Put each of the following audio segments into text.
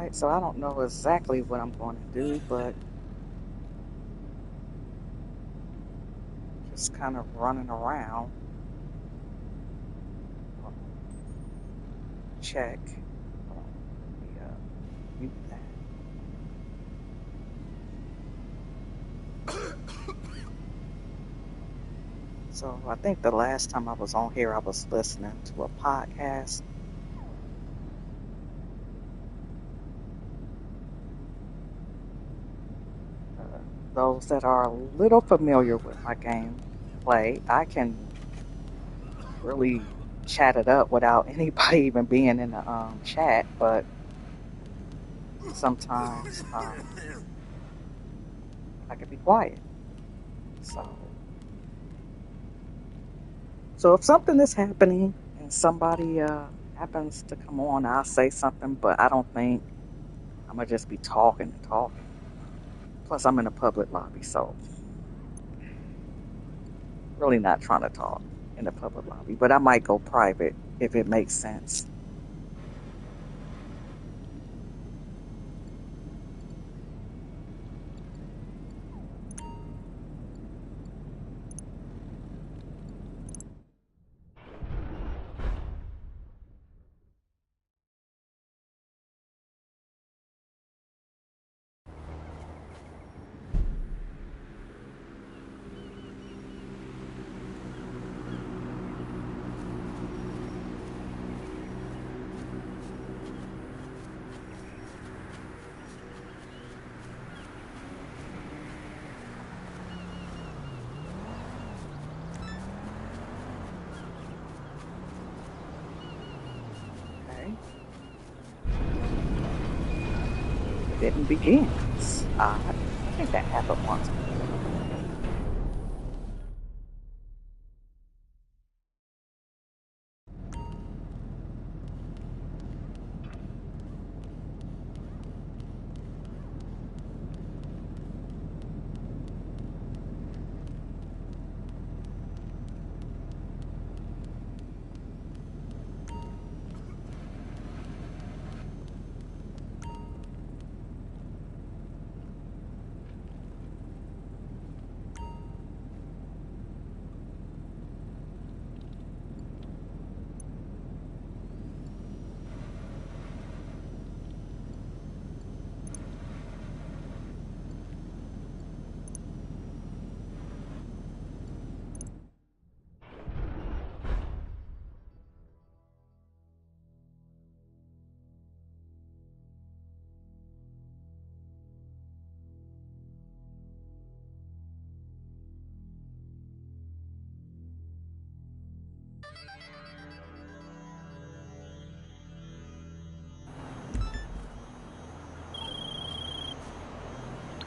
outside, so I don't know exactly what I'm going to do, but just kind of running around. Check. Hold on, let me mute that. So I think the last time I was on here, I was listening to a podcast. Uh, those that are a little familiar with my gameplay, I can really chat it up without anybody even being in the chat, but sometimes I can be quiet. So, so if something is happening and somebody happens to come on, I'll say something, but I don't think I'm gonna just be talking and talking. Plus, I'm in a public lobby, so really not trying to talk in the public lobby. But I might go private if it makes sense. Okay, it didn't begin. It's odd. I think that happened once before.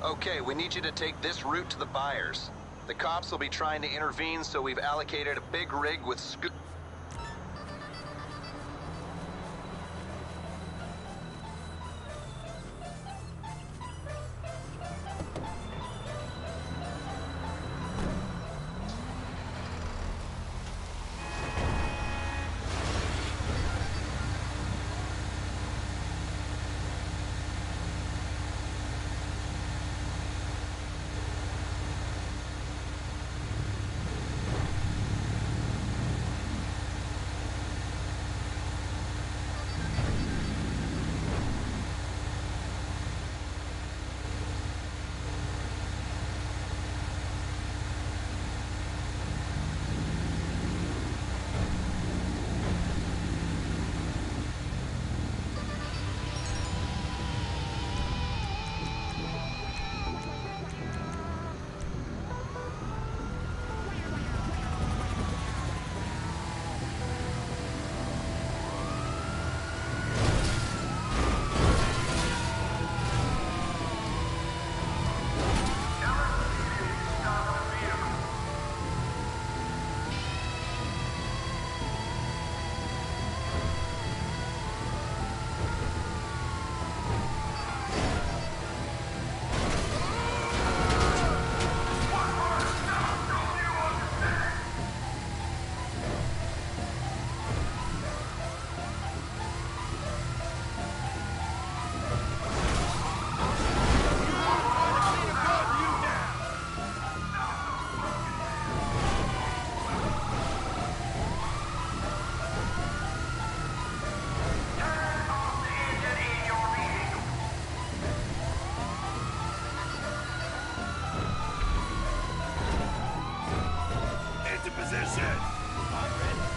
Okay, we need you to take this route to the buyers. The cops will be trying to intervene, so we've allocated a big rig with position! I'm ready.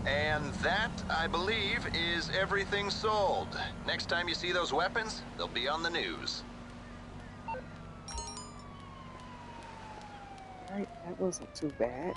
And that, I believe, is everything sold. Next time you see those weapons, they'll be on the news. Alright, that wasn't too bad.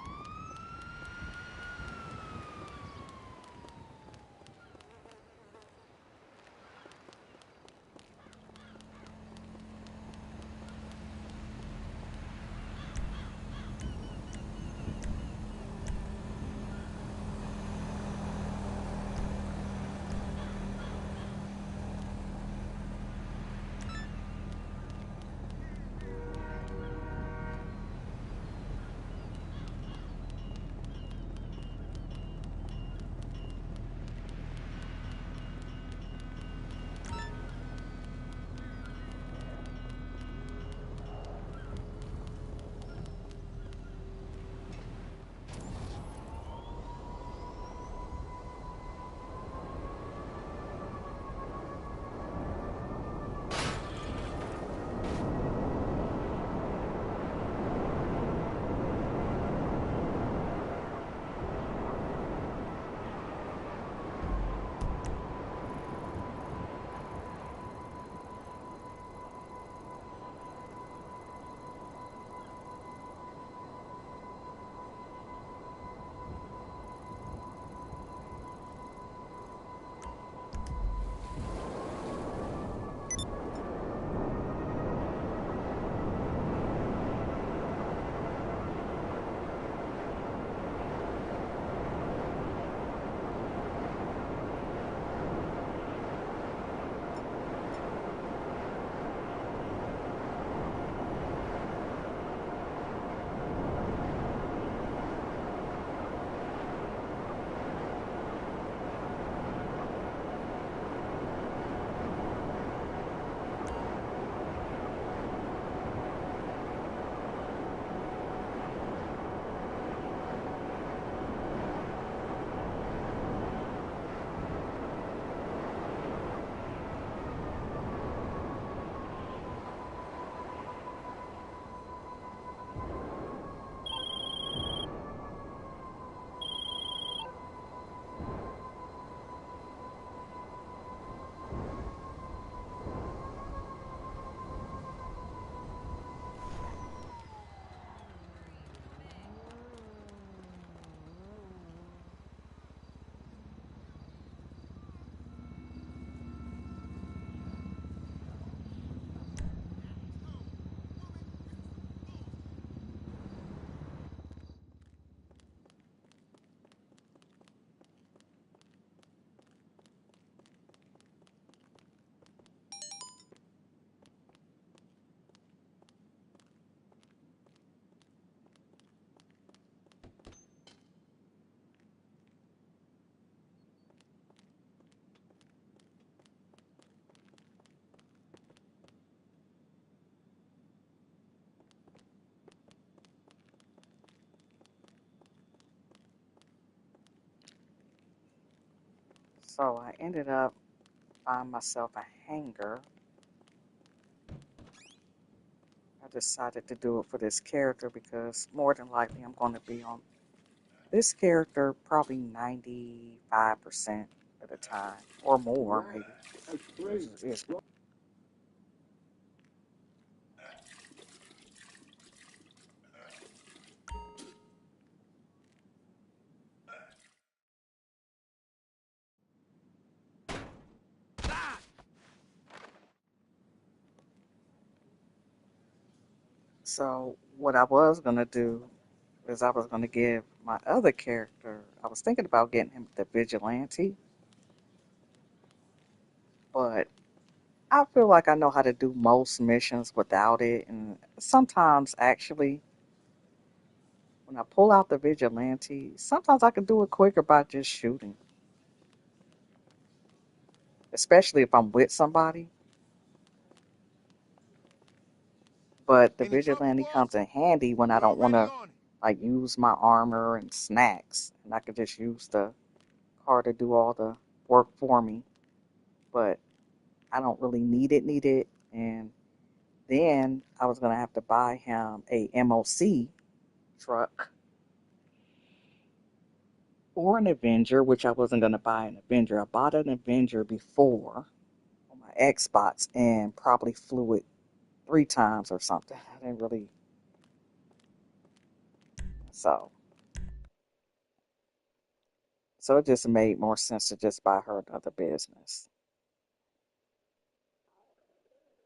I ended up buying myself a hanger. I decided to do it for this character because more than likely I'm going to be on this character probably 95% of the time or more, maybe. It's- So what I was going to do is I was going to give my other character, I was thinking about getting him the vigilante, but I feel like I know how to do most missions without it. And sometimes, actually, when I pull out the vigilante, sometimes I can do it quicker by just shooting, especially if I'm with somebody. But the Any trouble, vigilante boss? comes in handy when I We're don't want already to on it. like use my armor and snacks, and I could just use the car to do all the work for me. But I don't really need it. And then I was gonna have to buy him a MOC truck or an Avenger, which I wasn't gonna buy an Avenger. I bought an Avenger before on my Xbox and probably flew it 3 times or something. I didn't really so so it just made more sense to just buy her another business.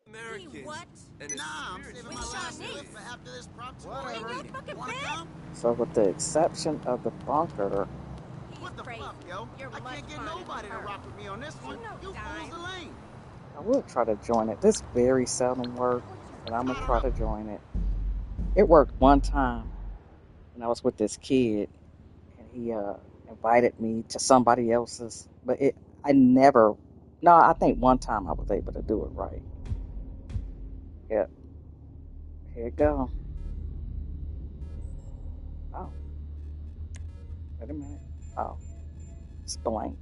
American. What? And Nah, I'm experience saving with my last Chinese. lift for after this prop tour. Whatever. In your fucking Wanna bed? Come? So with the exception of the bunker, What the fuck, yo? I can't get nobody to rock with me on this one. You fools the lane. I will try to join it. This very seldom works, but I'm gonna try to join it. It worked one time when I was with this kid, and he invited me to somebody else's. But I never. No, I think one time I was able to do it right. Yep, here it go. Oh, wait a minute. Oh, it's blank.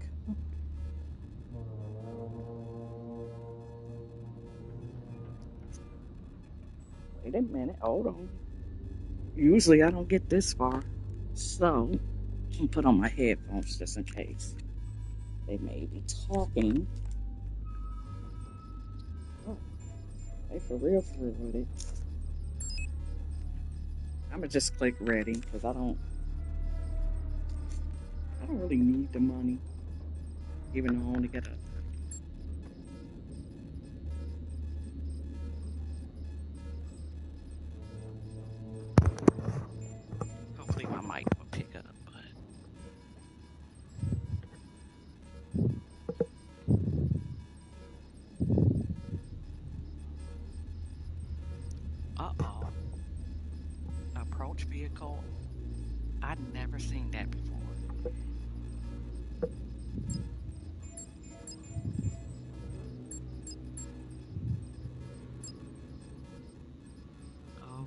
Wait a minute. Hold on. Usually I don't get this far, so I'm put on my headphones just in case they may be talking. Oh, they for real with it. I'm gonna just click ready because I don't really need the money, even though I only got a. Hopefully my mic will pick up, but uh-oh, approach vehicle. I'd never seen that before.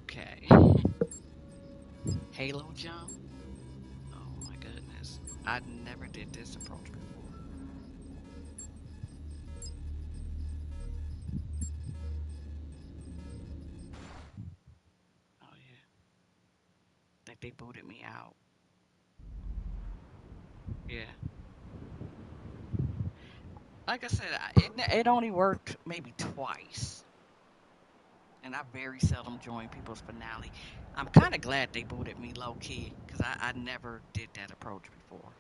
Okay, Halo jump. Oh my goodness, I never did this approach before. Oh yeah, think they booted me out. Yeah, like I said, it only worked maybe twice, and I very seldom join people's finale. I'm kind of glad they booted me low key because I never did that approach before.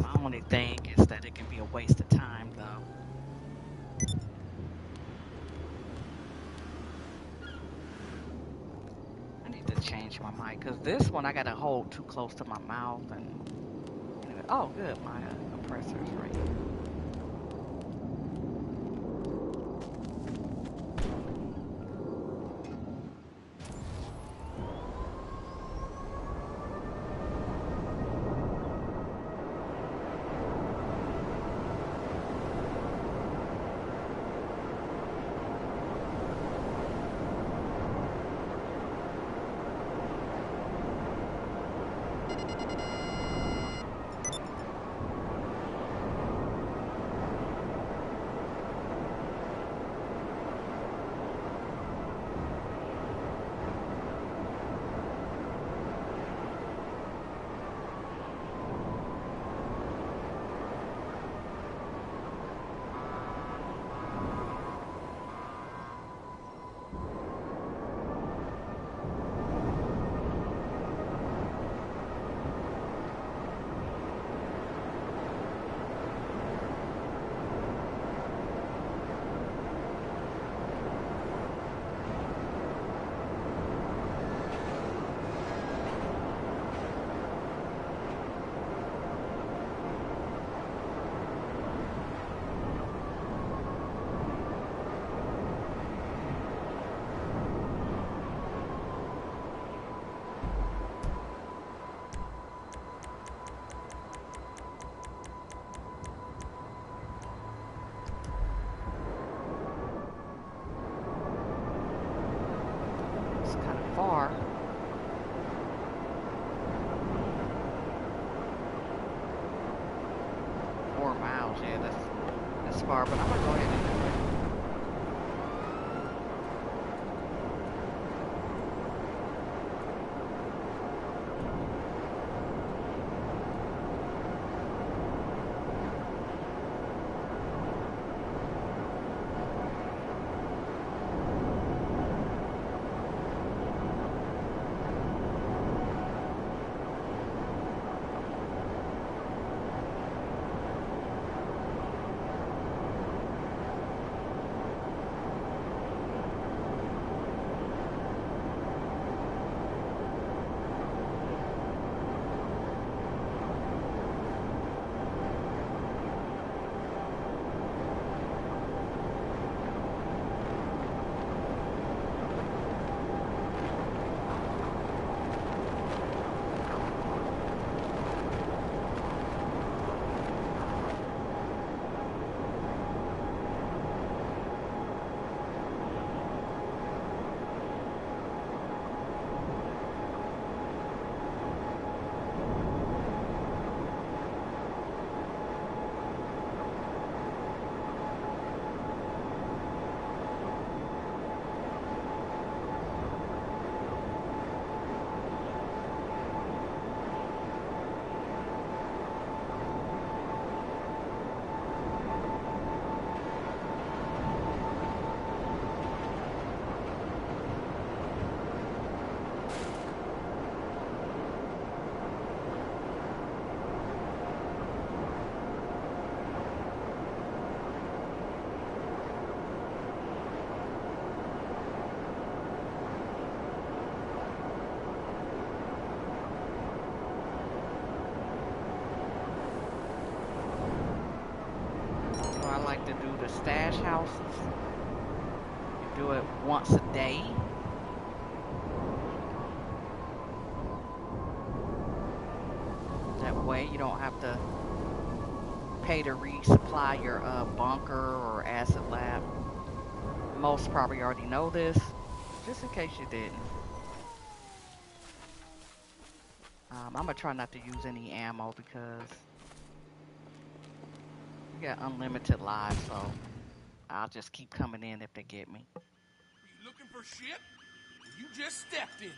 My only thing is that it can be a waste of time though. I need to change my mic because this one I got to hold too close to my mouth and Oh, good. My compressor is right here. It's kind of far. 4 miles, yeah, that's far, but I'm gonna go ahead and do it. So I like to do the stash houses. You do it once a day. That way you don't have to pay to resupply your bunker or acid lab. Most probably already know this, but just in case you didn't. I'm gonna try not to use any ammo because we got unlimited lives, so I'll just keep coming in if they get me. You looking for shit? You just stepped in it.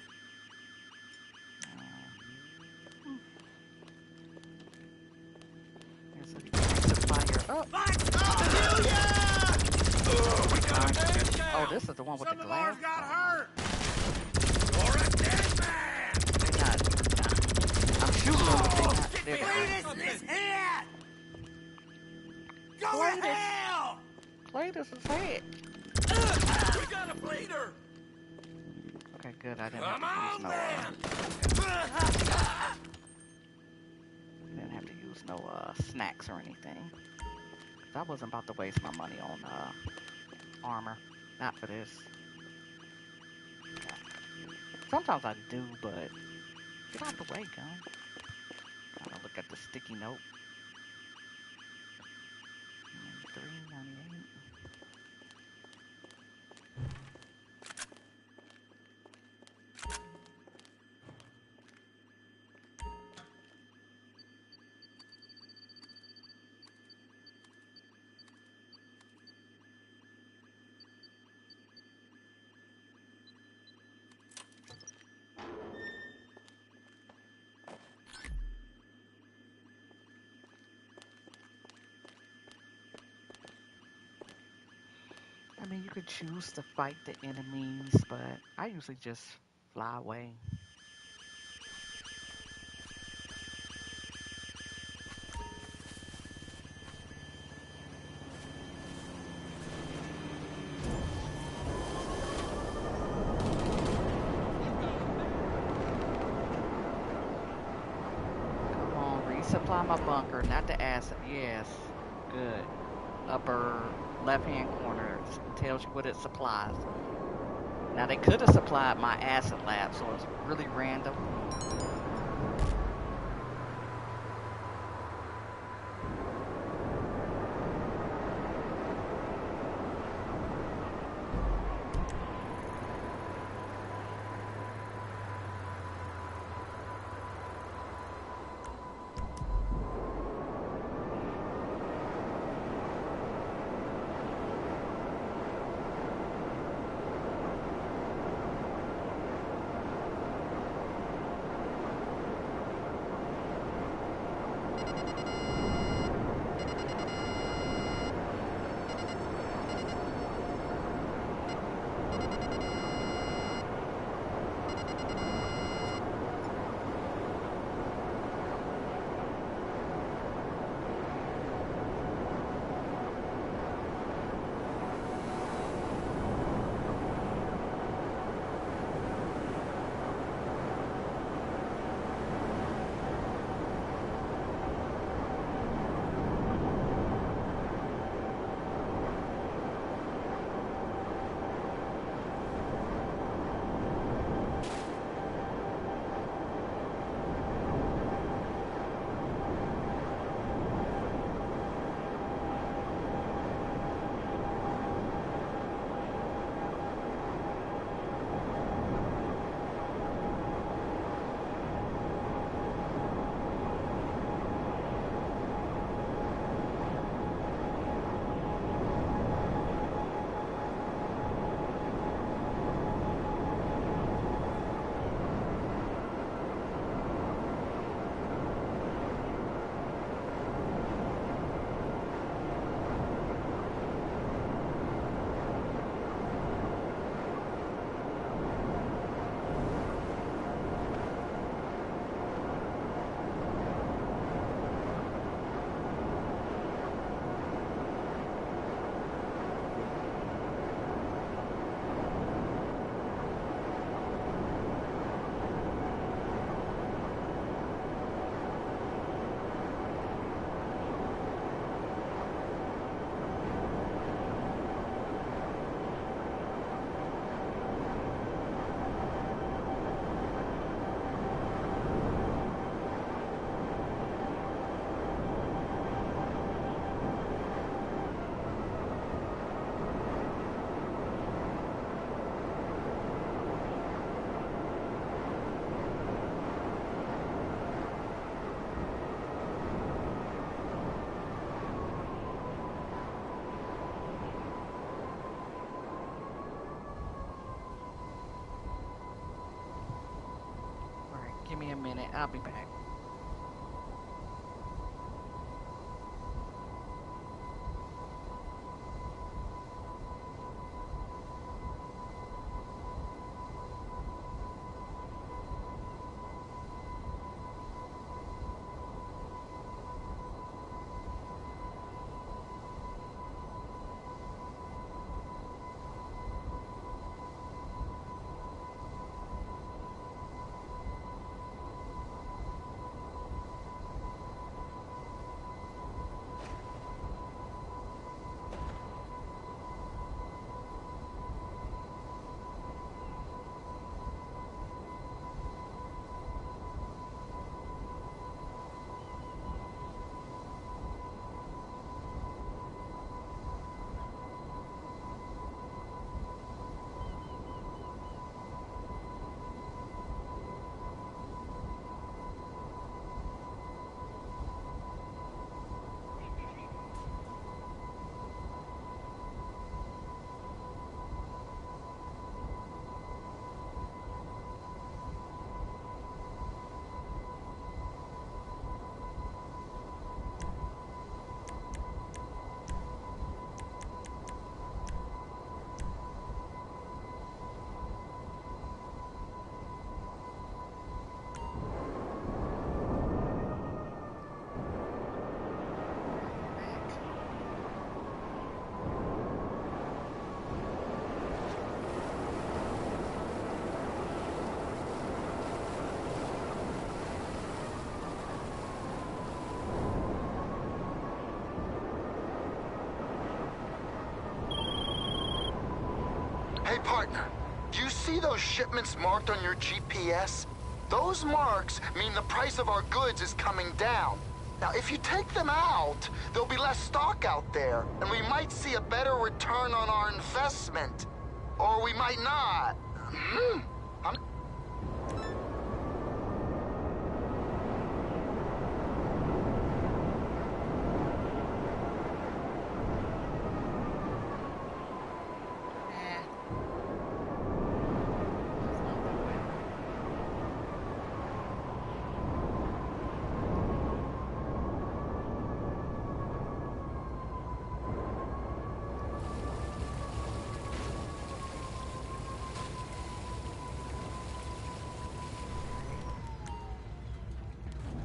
Yeah, so you can resupply your Oh, this is the one with the glass. Some of ours got hurt. You're a dead man. They're not. I'm shooting them, but they're not. They're Cletus not. is hit. Go to hell. Cletus is head. We got a bleeder. Okay, good. I didn't Come have to on, use no then. didn't have to use use no snacks or anything. 'Cause I wasn't about to waste my money on armor. Not for this. Yeah. Sometimes I do, but get out the way, gun. Gotta look at the sticky note. $3.98. I mean, you could choose to fight the enemies, but I usually just fly away. Come on, resupply my bunker, not the acid. Yes, good. Upper left-hand corner tells you what it supplies. Now, they could have supplied my acid lab, so it's really random. Give me a minute. I'll be back. Partner, do you see those shipments marked on your GPS? Those marks mean the price of our goods is coming down. Now, if you take them out, there'll be less stock out there, and we might see a better return on our investment. Or we might not. I'm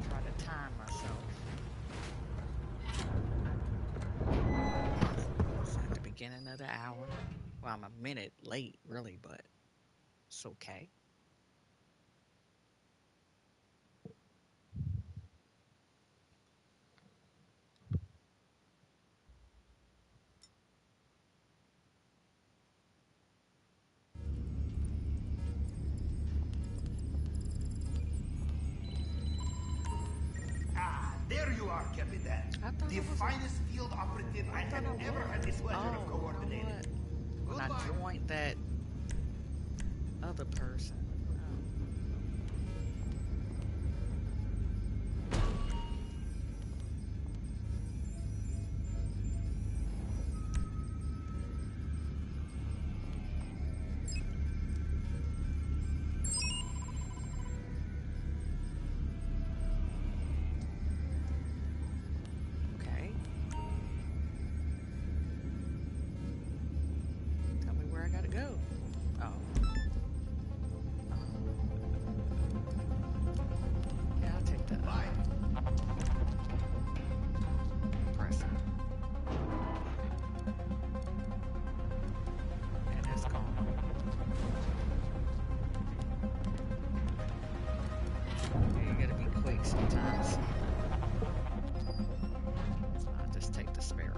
Try to time myself. It's at the beginning of the hour. Well, I'm a minute late, really, but it's okay. Ah, there you are, Capitan. I thought The it was finest field operative I have ever had the pleasure of coordinating. When I joined that other person. Okay. Tell me where I gotta go. Oh. Yeah, I'll take that. Bye. Press it. And it's gone. Yeah, you gotta be quick sometimes. So I'll just take the sparrow.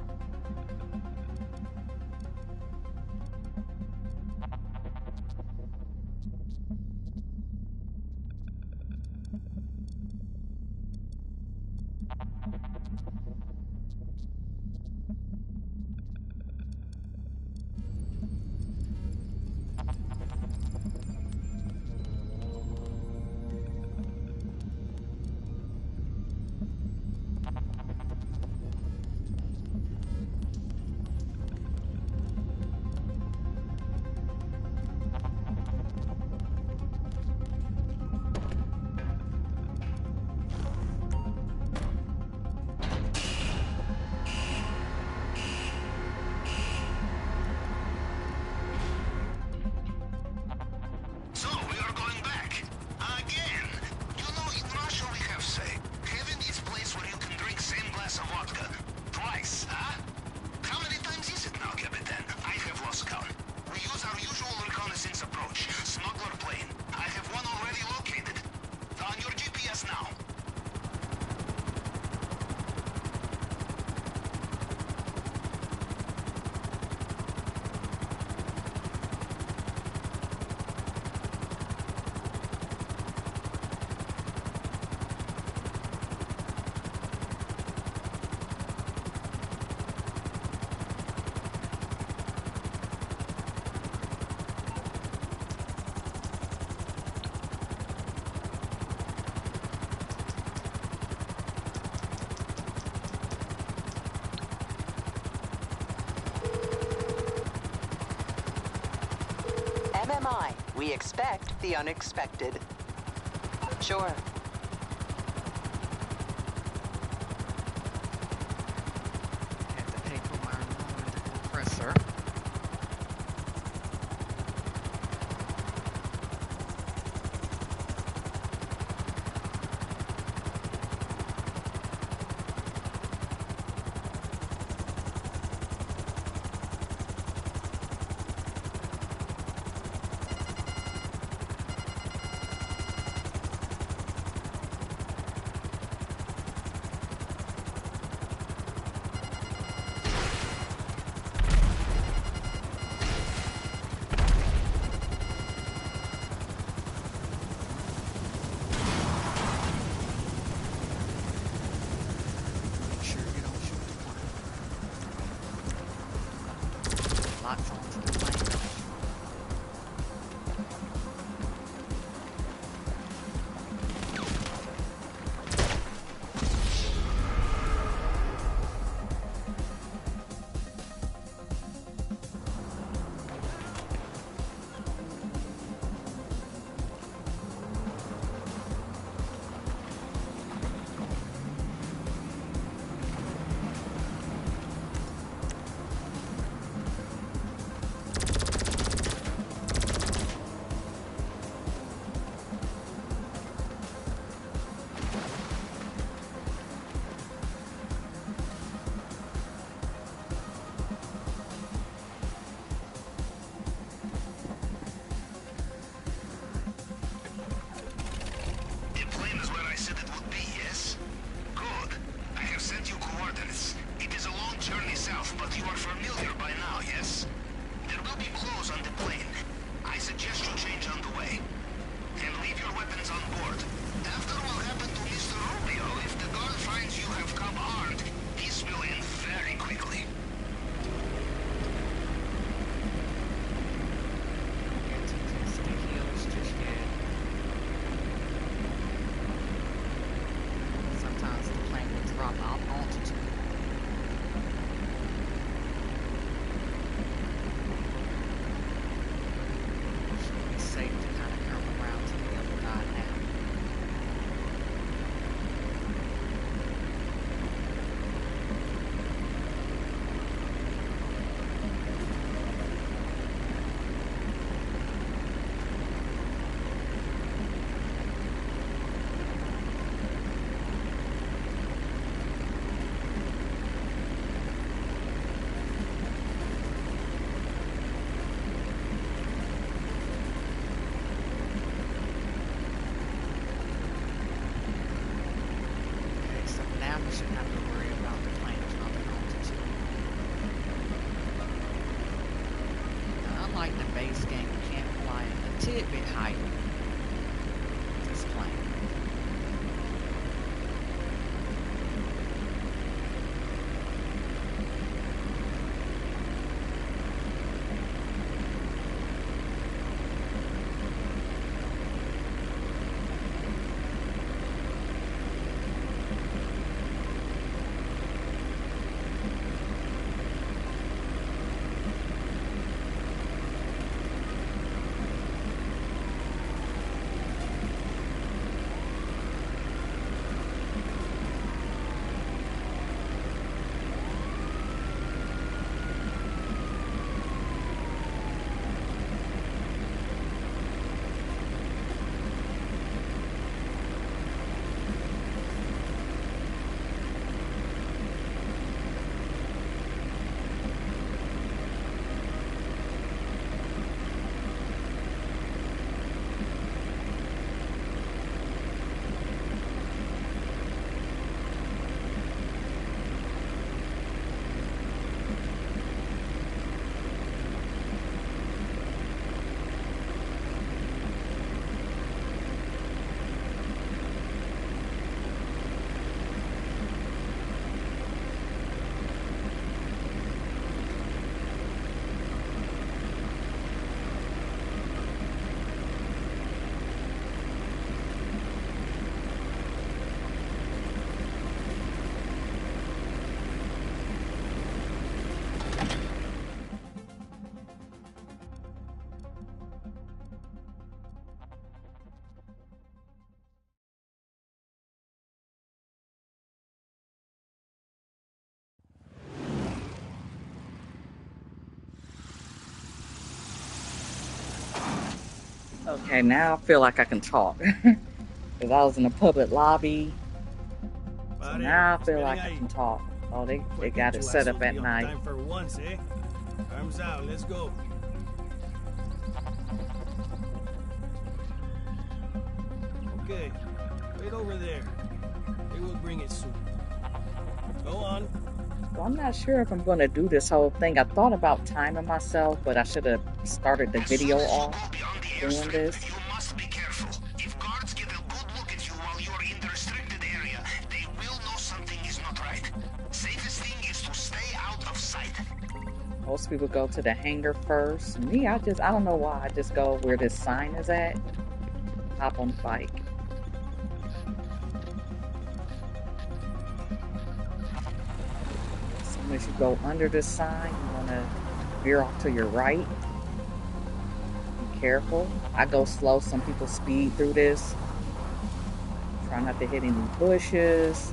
So, we are going back. Again. You know, in Russia we have say, heaven is place where you can drink same glass of vodka. Twice, huh? How many times is it now, Capitan? I have lost count. We use our usual reconnaissance approach. Smuggler plane. I have one already located. On your GPS now. MMI, we expect the unexpected. Sure. Had to pay for my compressor. tidbit higher. Just plain. Okay, now I feel like I can talk. Because I was in a public lobby. So now I feel like I can talk. Oh, they got it set up at night. Time for once, eh? Arms out, let's go. Okay, wait over there. They will bring it soon. Go on. So I'm not sure if I'm going to do this whole thing. I thought about timing myself, but I should have started the video off doing this. You must be careful. If guards get a good look at you while you're in the restricted area, they will know something is not right. Safest thing is to stay out of sight. Most people go to the hangar first. Me, I don't know why. I just go where this sign is at. Hop on the bike. As soon as you go under this sign, you want to veer off to your right. Be careful. I go slow. Some people speed through this. Try not to hit any bushes.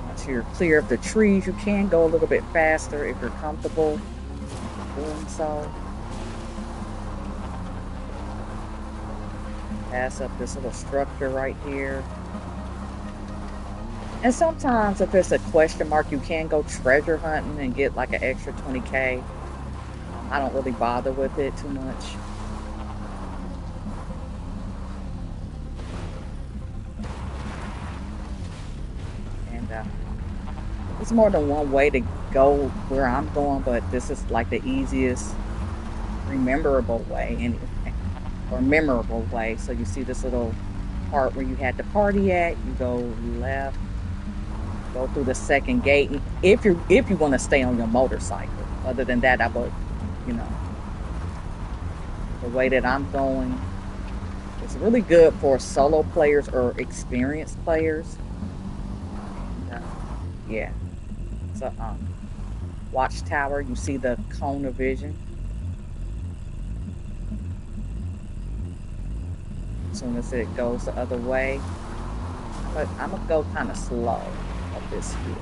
Once you're clear of the trees, you can go a little bit faster if you're comfortable doing so. Pass up this little structure right here. And sometimes if it's a question mark, you can go treasure hunting and get like an extra 20K. I don't really bother with it too much. And there's more than one way to go where I'm going, but this is like the easiest, rememberable way anyway. Or memorable way. So you see this little part where you had the party at, you go left, go through the second gate if you want to stay on your motorcycle. Other than that, I would, the way that I'm going, it's really good for solo players or experienced players. Yeah. So watchtower, you see the cone of vision. As soon as it goes the other way, but I'm gonna go kind of slow up this hill.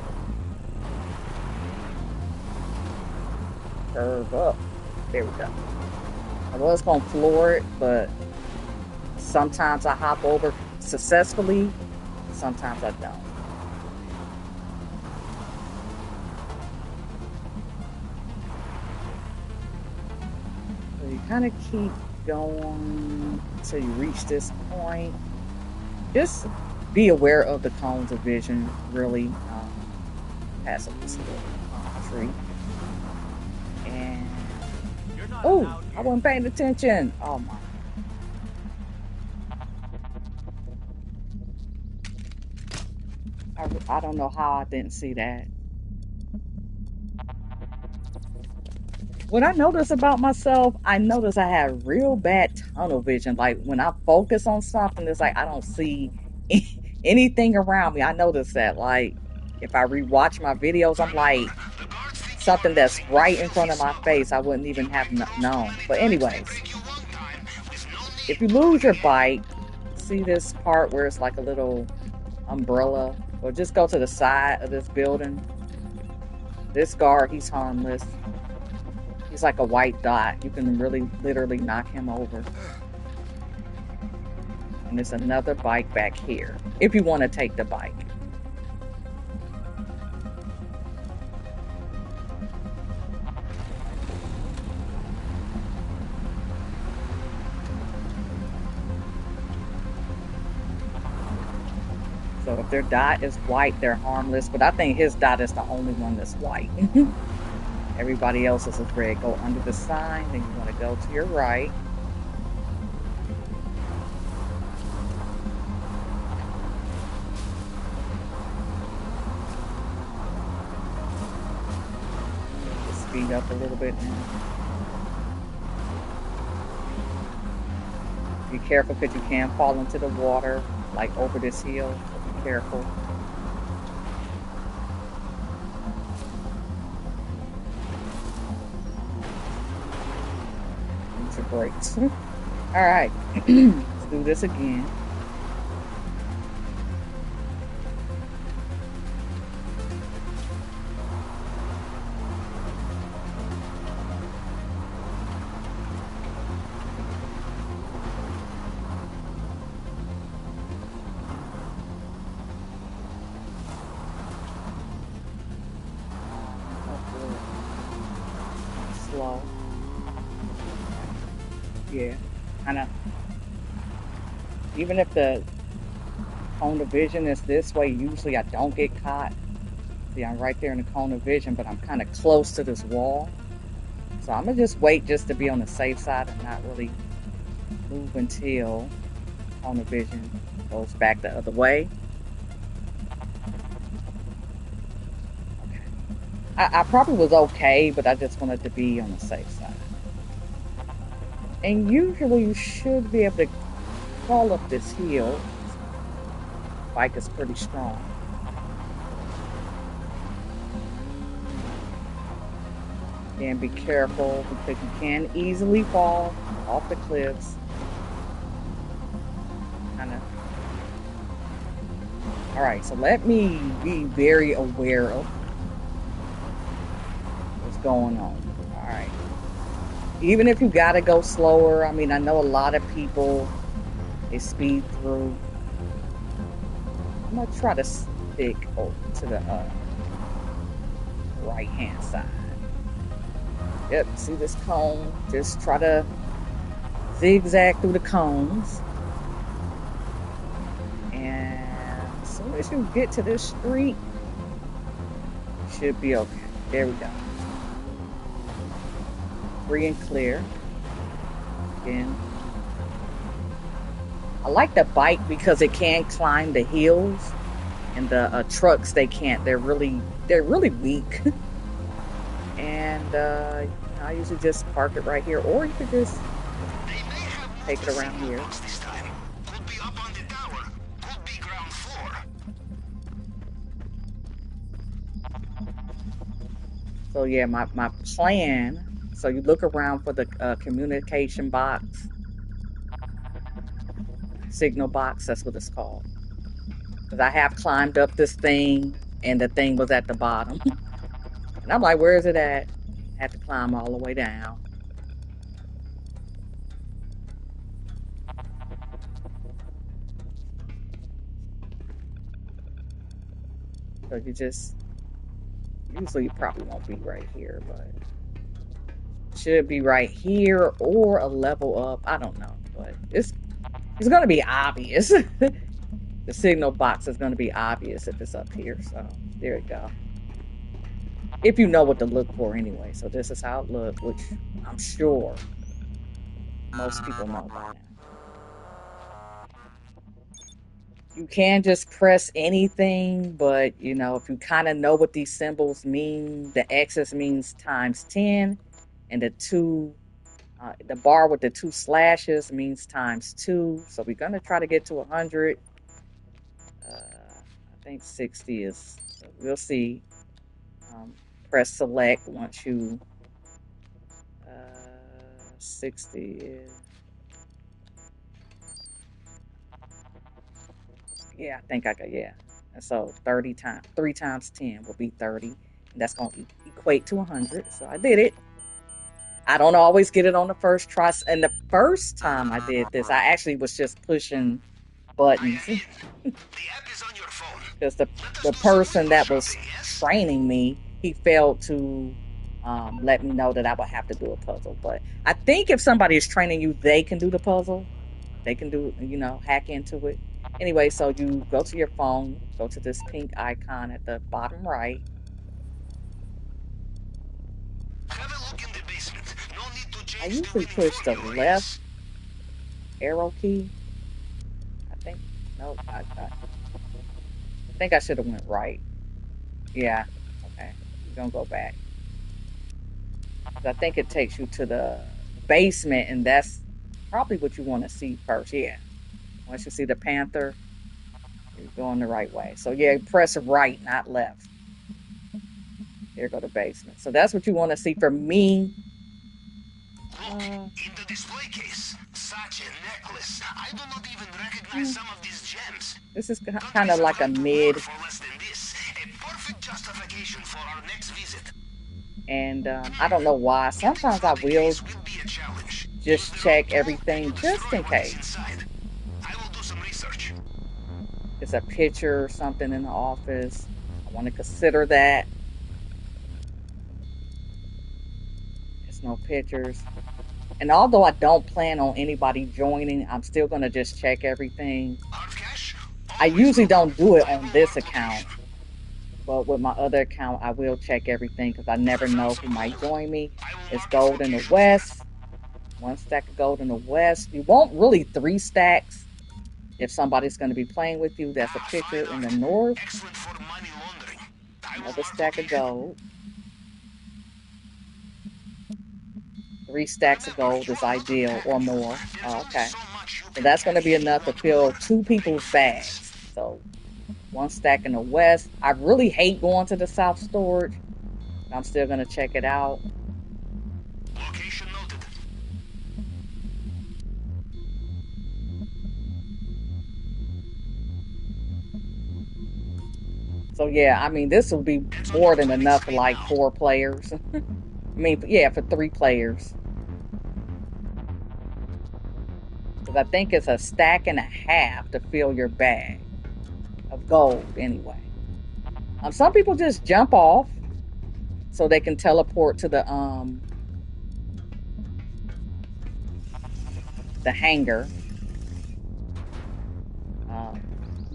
Curve up. There we go. I was gonna floor it, but sometimes I hop over successfully, sometimes I don't. So you kind of keep going until you reach this point. Just be aware of the cones of vision, really. Pass up this little tree. And Oh, I wasn't paying attention. Oh my. I don't know how I didn't see that. What I notice about myself, I notice I have real bad tunnel vision. Like when I focus on something, it's like I don't see anything around me. I notice that. Like if I rewatch my videos, I'm like something that's right in front of my face, I wouldn't even have known. But anyways, if you lose your bike, see this part where it's like a little umbrella, or just go to the side of this building. This guard, he's harmless. He's like a white dot. You can really literally knock him over. And there's another bike back here if you want to take the bike. So if their dot is white, they're harmless. But I think his dot is the only one that's white. Everybody else is red. Go under the sign, then you want to go to your right. Speed up a little bit now. Be careful because you can fall into the water, like over this hill. So be careful. These are brakes. All right, let's do this again. Slow. Yeah, kind of. Even if the cone of vision is this way, usually I don't get caught. See, I'm right there in the cone of vision, but I'm kind of close to this wall. So I'm going to just wait just to be on the safe side and not really move until cone of vision goes back the other way. Okay. I probably was okay, but I just wanted to be on the safe side. And usually you should be able to crawl up this hill. Bike is pretty strong. And be careful because you can easily fall off the cliffs. Kind of. All right, so let me be very aware of what's going on. All right. Even if you gotta go slower, I mean, I know a lot of people, they speed through. I'm gonna try to stick over to the right hand side. Yep, see this cone? Just try to zigzag through the cones. And as soon as you get to this street, you should be okay. There we go. Free and clear. Again. I like the bike because it can climb the hills, and the trucks they can't. They're really weak. And I usually just park it right here, or you could just take it around here. Could be up on the tower, could be ground floor. So yeah, my plan. So you look around for the communication box. Signal box, that's what it's called. Because I have climbed up this thing and the thing was at the bottom. And I'm like, where is it at? I had to climb all the way down. So you just, usually you probably won't be right here, but should be right here or a level up. I don't know, but it's going to be obvious. The signal box is going to be obvious if it's up here. So there we go. If you know what to look for anyway. So this is how it looks, which I'm sure most people know by now. You can just press anything, but you know, if you kind of know what these symbols mean, the X's means times 10, and the bar with the 2 slashes means times 2. So we're gonna try to get to 100. I think 60 is. We'll see. Press select once you 60 is. Yeah, I think I got, yeah. And so 3 times 10 will be 30. And that's going to equate to 100. So I did it. I don't always get it on the first try. And the first time I did this, I actually was just pushing buttons. Because the person that was training me, he failed to let me know that I would have to do a puzzle. But I think if somebody is training you, they can do the puzzle. They can do, hack into it. Anyway, so you go to your phone, go to this pink icon at the bottom right. Have a look in the basement. No need to change I usually push the left arrow key. I think, no, I think I should have went right. Yeah, okay, we're gonna go back. I think it takes you to the basement, and that's probably what you want to see first. Yeah, once you see the panther, you're going the right way. So yeah, press right, not left. There go the basement. So that's what you want to see. For me, look in the display case. Such a necklace. I do not even recognize some of these gems. This is kind of like a mid. For less than this. A perfect justification for our next visit. And I don't know why. Sometimes I will just check everything just in case. I will do some research. It's a picture or something in the office. I want to consider that. There's no pictures. And although I don't plan on anybody joining, I'm still going to just check everything. I usually don't do it on this account. But with my other account, I will check everything because I never know who might join me. It's gold in the west. 1 stack of gold in the west. You want really 3 stacks if somebody's going to be playing with you. That's a picture in the north. Another stack of gold. 3 stacks of gold is ideal or more. Oh, okay. So that's going to be enough to fill 2 people's bags. So 1 stack in the west. I really hate going to the south storage. I'm still going to check it out. Location noted. So yeah, I mean, this will be more than enough for like 4 players. I mean, yeah, for 3 players. Because I think it's a stack and a half to fill your bag of gold anyway. Some people just jump off so they can teleport to the hangar.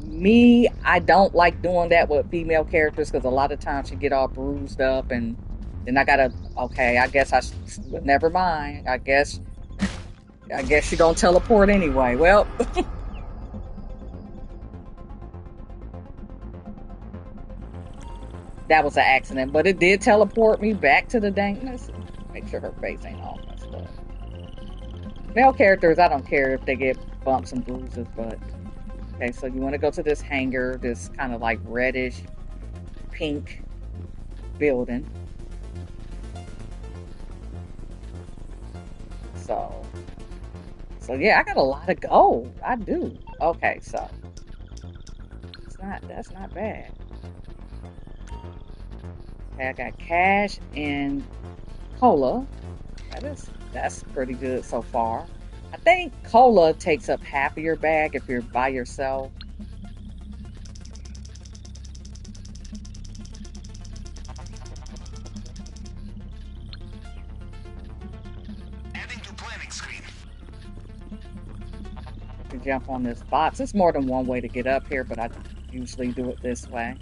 Me, I don't like doing that with female characters because a lot of times you get all bruised up and then I gotta, okay, I guess never mind. I guess you don't teleport anyway. Well, that was an accident, but it did teleport me back to the dankness. Make sure her face ain't all messed up. Male characters, I don't care if they get bumps and bruises, but okay, so you want to go to this hangar, this kind of like reddish pink building. So yeah, I got a lot of gold. I do. Okay, so that's not bad. Okay, I got cash and cola. That's pretty good so far. I think cola takes up half of your bag if you're by yourself. Adding to planning screen. You jump on this box. There's more than one way to get up here, but I usually do it this way.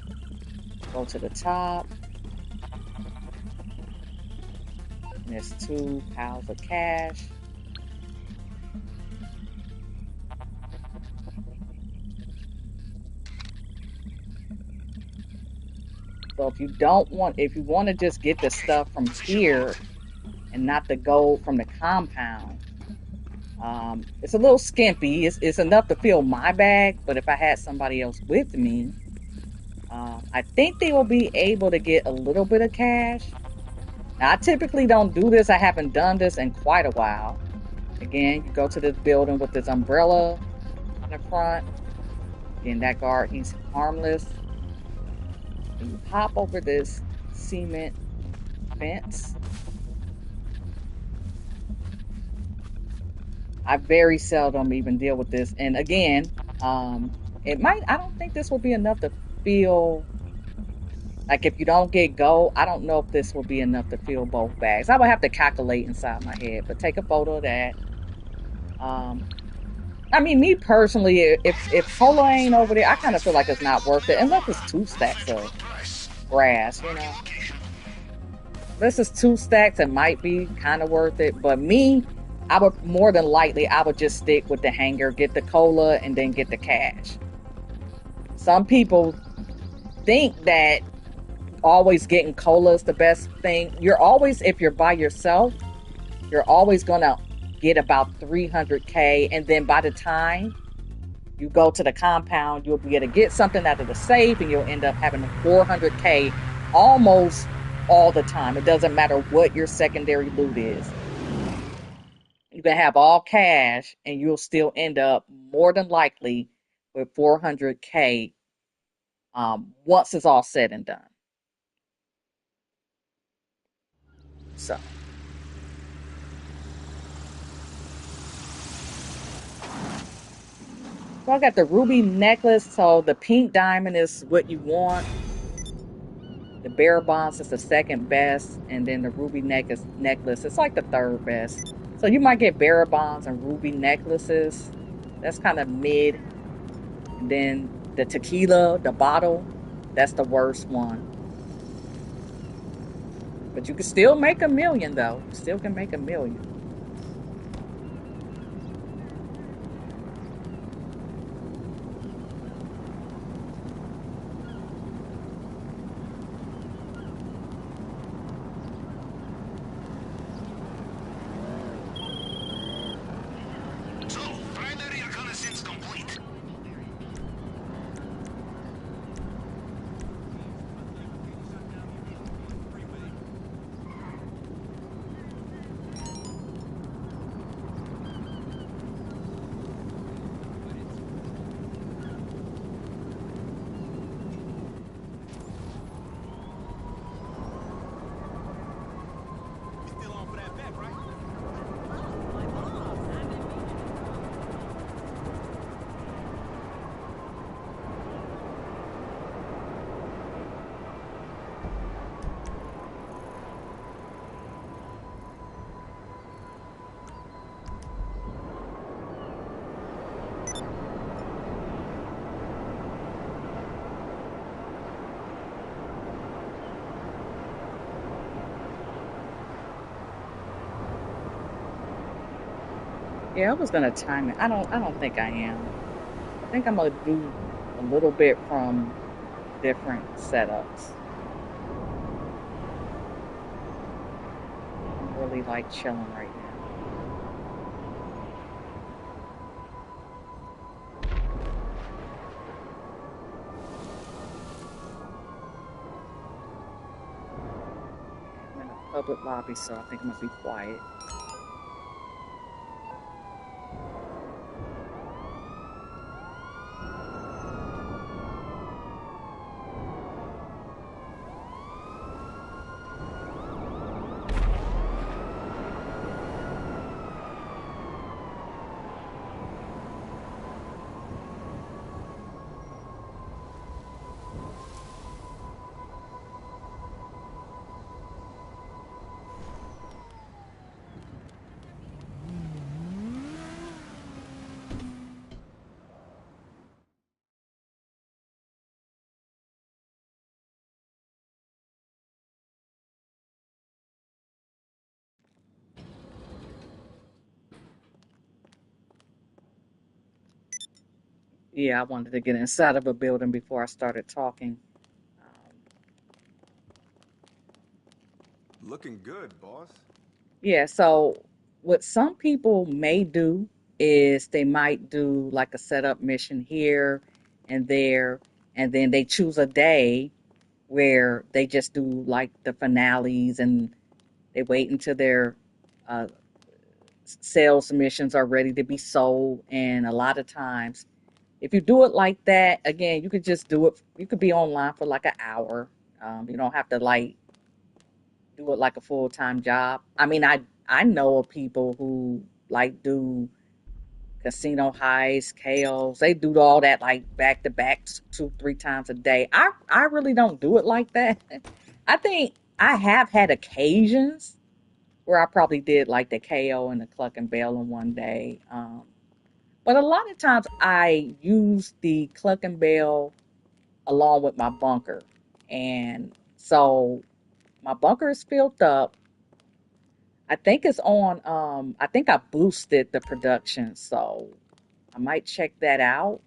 Go to the top. there's 2 piles of cash. So if you want to just get the stuff from here and not the gold from the compound, it's a little skimpy. It's enough to fill my bag, but if I had somebody else with me, I think they will be able to get a little bit of cash. Now, I typically don't do this. I haven't done this in quite a while. Again, you go to this building with this umbrella in the front. Again, that guard, he's harmless. And you hop over this cement fence. I very seldom even deal with this. And again, I don't think this will be enough to fill, like if you don't get gold, I don't know if this will be enough to fill both bags. I would have to calculate inside my head, but take a photo of that. I mean, me personally, if cola ain't over there, I kind of feel like it's not worth it, unless it's 2 stacks of grass, you know. This is 2 stacks, it might be kind of worth it, but me, I would more than likely, I would just stick with the hanger, get the cola, and then get the cash. Some people think that always getting cola is the best thing. If you're by yourself, you're always gonna get about 300K, and then by the time you go to the compound, you'll be able to get something out of the safe, and you'll end up having 400K almost all the time. It doesn't matter what your secondary loot is. You can have all cash, and you'll still end up more than likely with 400K once it's all said and done. So I got the ruby necklace. So the pink diamond is what you want. The bearer bonds is the second best, and then the ruby necklace is like the third best. So you might get bearer bonds and ruby necklaces. That's kind of mid. And then the tequila, the bottle, that's the worst one. But you can still make $1 million, though. You still can make $1 million. So, primary reconnaissance complete. Still on for that bet, right? Yeah, I was gonna time it. I don't think I am. I think I'm gonna do a little bit from different setups. I'm really like chilling right now. I'm in a public lobby, so I think I'm gonna be quiet. Yeah, I wanted to get inside of a building before I started talking. Um, Looking good, boss. yeah, so what some people may do is they might do like a setup mission here and there, and then they choose a day where they just do like the finales and they wait until their uh, sales missions are ready to be sold. And a lot of times, if you do it like that, again, you could just do it. You could be online for like an hour. You don't have to like do it like a full time job. I mean, I know of people who like do casino heists, KOs. They do all that like back to back, two, three times a day. I really don't do it like that. I think I have had occasions where I probably did like the KO and the Cluck and Bell in one day. But a lot of times I use the Cluck and Bell along with my bunker. And so my bunker is filled up. I think it's on I think I boosted the production, so I might check that out.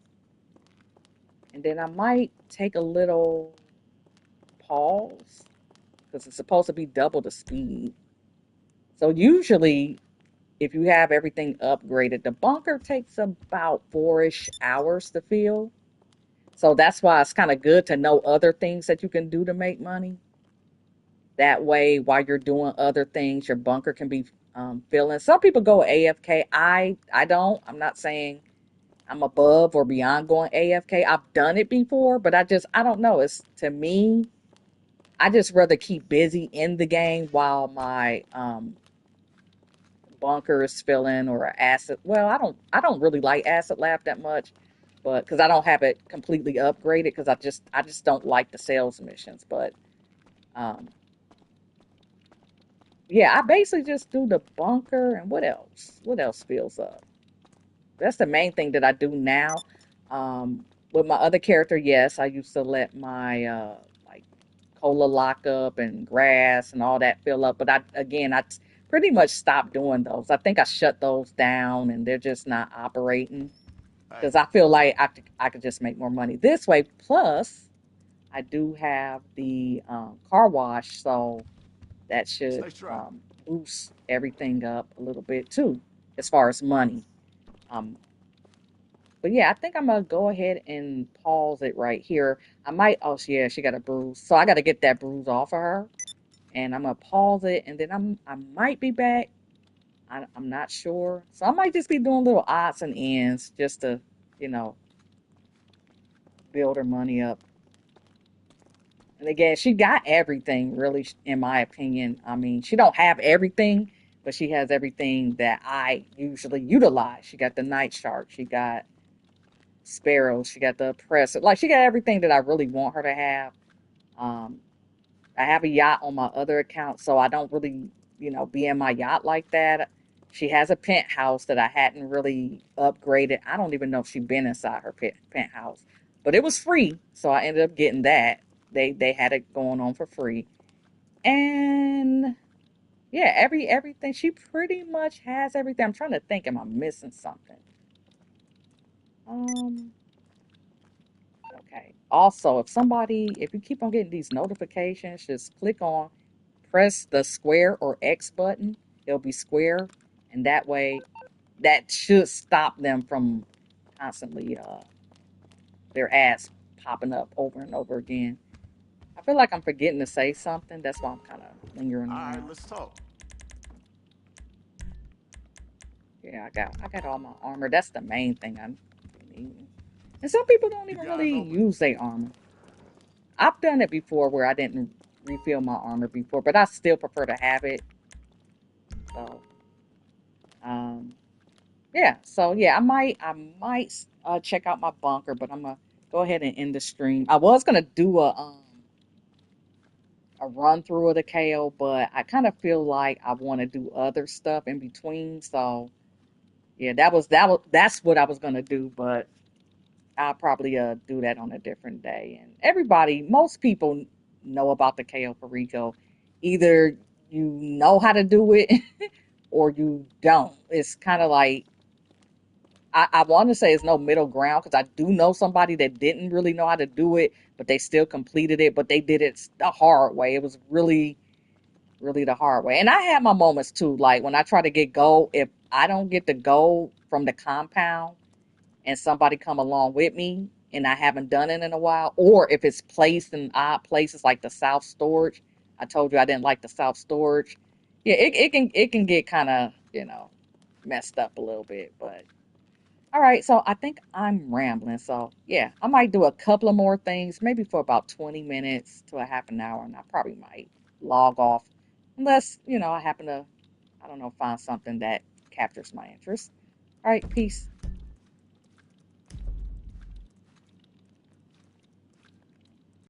And then I might take a little pause because it's supposed to be double the speed. So usually if you have everything upgraded, the bunker takes about 4-ish hours to fill. So that's why it's kind of good to know other things that you can do to make money. That way, while you're doing other things, your bunker can be filling. Some people go AFK. I don't. I'm not saying I'm above or beyond going AFK. I've done it before, but I don't know. It's to me, I just rather keep busy in the game while my bunker is filling or acid. Well, I don't really like acid lab that much, but because I don't have it completely upgraded because I just don't like the sales missions. But um, yeah, I basically just do the bunker and what else? What else fills up? That's the main thing that I do now. With my other character, yes, I used to let my like cola lock up and grass and all that fill up, but I pretty much stopped doing those. I think I shut those down and they're just not operating Hey, because I feel like I could just make more money this way. Plus, I do have the car wash, so that should safe drive. boost everything up a little bit too, as far as money. Um, but yeah, I think I'm gonna go ahead and pause it right here. I might. Oh, yeah, she got a bruise, so I got to get that bruise off of her, and I'm gonna pause it, and then I might be back. I'm not sure, so I might just be doing little odds and ends just to, you know, build her money up. And again, she got everything really, in my opinion. I mean, she don't have everything, but she has everything that I usually utilize. She got the night shark, she got sparrow, she got the oppressor. Like she got everything that I really want her to have. Um, I have a yacht on my other account, so I don't really, be in my yacht like that. She has a penthouse that I hadn't really upgraded. I don't even know if she's been inside her penthouse, but it was free, so I ended up getting that. They had it going on for free, and yeah, everything she pretty much has everything. I'm trying to think, am I missing something? Um, okay. Also, if you keep on getting these notifications, just press the square or X button. It'll be square, and that way, that should stop them from constantly their ads popping up over and over again. I feel like I'm forgetting to say something. That's why I'm kind of lingering All right, around. let's talk. Yeah, I got all my armor. That's the main thing I'm needing. And some people don't You even guys really open? use their armor. I've done it before where I didn't refill my armor before, but I still prefer to have it. So, um, yeah. So yeah, I might check out my bunker, but I'm gonna go ahead and end the stream. I was gonna do a run through of the KO, but I kind of feel like I want to do other stuff in between. So yeah, that's what I was gonna do, but I'll probably do that on a different day. And most people know about the KO for Rico. Either you know how to do it or you don't. It's kind of like I want to say it's no middle ground because I do know somebody that didn't really know how to do it, but they still completed it, but they did it the hard way. It was really, really the hard way. And I had my moments too, like when I try to get gold, if I don't get the gold from the compound and somebody come along with me and I haven't done it in a while, or if it's placed in odd places like the South Storage. I told you I didn't like the South Storage. Yeah, it can get kind of, messed up a little bit, but all right, so I think I'm rambling. So yeah, I might do a couple of more things, maybe for about 20 minutes to a half an hour, and I probably might log off unless, I happen to, I don't know, find something that captures my interest. All right, peace.